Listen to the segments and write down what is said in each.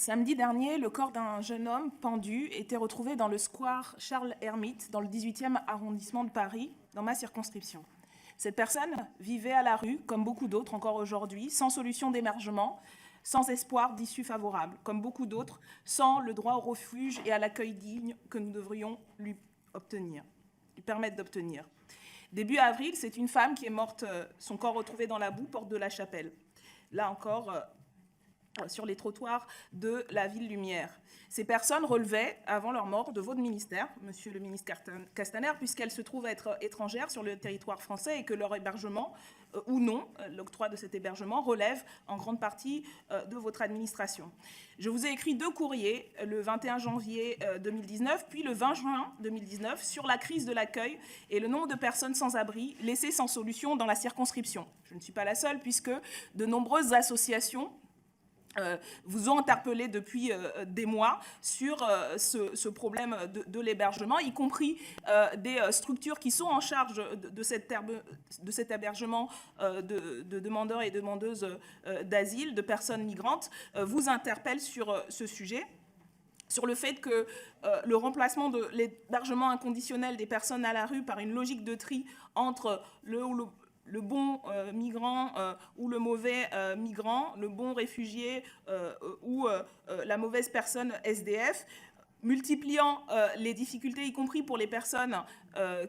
Samedi dernier, le corps d'un jeune homme pendu était retrouvé dans le square Charles-Hermite, dans le 18e arrondissement de Paris, dans ma circonscription. Cette personne vivait à la rue, comme beaucoup d'autres encore aujourd'hui, sans solution d'émergement, sans espoir d'issue favorable, comme beaucoup d'autres, sans le droit au refuge et à l'accueil digne que nous devrions lui permettre d'obtenir. Début avril, c'est une femme qui est morte, son corps retrouvé dans la boue, porte de la Chapelle. Là encore, sur les trottoirs de la ville Lumière. Ces personnes relevaient, avant leur mort, de votre ministère, monsieur le ministre Castaner, puisqu'elles se trouvent être étrangères sur le territoire français et que leur hébergement, ou non, l'octroi de cet hébergement, relève en grande partie de votre administration. Je vous ai écrit 2 courriers, le 21 janvier 2019, puis le 20 juin 2019, sur la crise de l'accueil et le nombre de personnes sans abri laissées sans solution dans la circonscription. Je ne suis pas la seule, puisque de nombreuses associations vous ont interpellé depuis des mois sur ce problème de l'hébergement, y compris des structures qui sont en charge de cet hébergement de demandeurs et demandeuses d'asile, de personnes migrantes, vous interpellent sur ce sujet, sur le fait que le remplacement de l'hébergement inconditionnel des personnes à la rue par une logique de tri entre le bon migrant ou le mauvais migrant, le bon réfugié ou la mauvaise personne SDF, multipliant les difficultés, y compris pour les personnes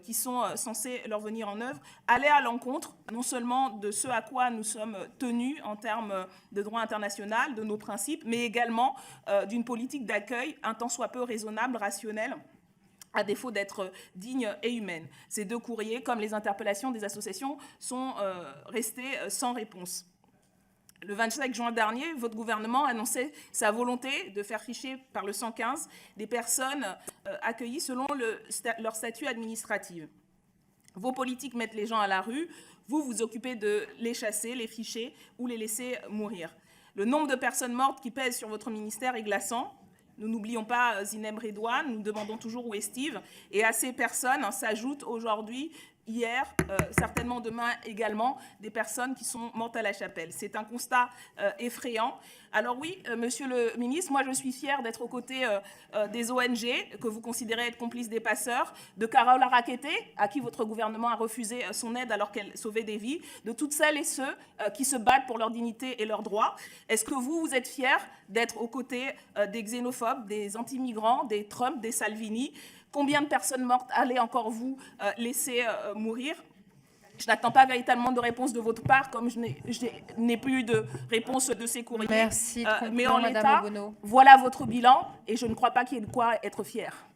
qui sont censées leur venir en œuvre, aller à l'encontre non seulement de ce à quoi nous sommes tenus en termes de droit international, de nos principes, mais également d'une politique d'accueil un tant soit peu raisonnable, rationnelle, à défaut d'être digne et humaine. Ces 2 courriers, comme les interpellations des associations, sont restés sans réponse. Le 25 juin dernier, votre gouvernement annonçait sa volonté de faire ficher par le 115 des personnes accueillies selon leur statut administratif. Vos politiques mettent les gens à la rue, vous vous occupez de les chasser, les ficher ou les laisser mourir. Le nombre de personnes mortes qui pèsent sur votre ministère est glaçant. Nous n'oublions pas Zinem Redouane, nous demandons toujours où est Steve. Et à ces personnes s'ajoutent aujourd'hui, hier, certainement demain également, des personnes qui sont mortes à la Chapelle. C'est un constat effrayant. Alors oui, monsieur le ministre, moi je suis fière d'être aux côtés des ONG que vous considérez être complices des passeurs, de Carole Araketé, à qui votre gouvernement a refusé son aide alors qu'elle sauvait des vies, de toutes celles et ceux qui se battent pour leur dignité et leurs droits. Est-ce que vous êtes fiers d'être aux côtés des xénophobes, des anti-migrants, des Trump, des Salvini? Combien de personnes mortes allez encore vous laisser mourir? Je n'attends pas véritablement de réponse de votre part, comme je n'ai plus eu de réponse de ces courriers. Merci. Mais en l'état, voilà votre bilan, et je ne crois pas qu'il y ait de quoi être fier.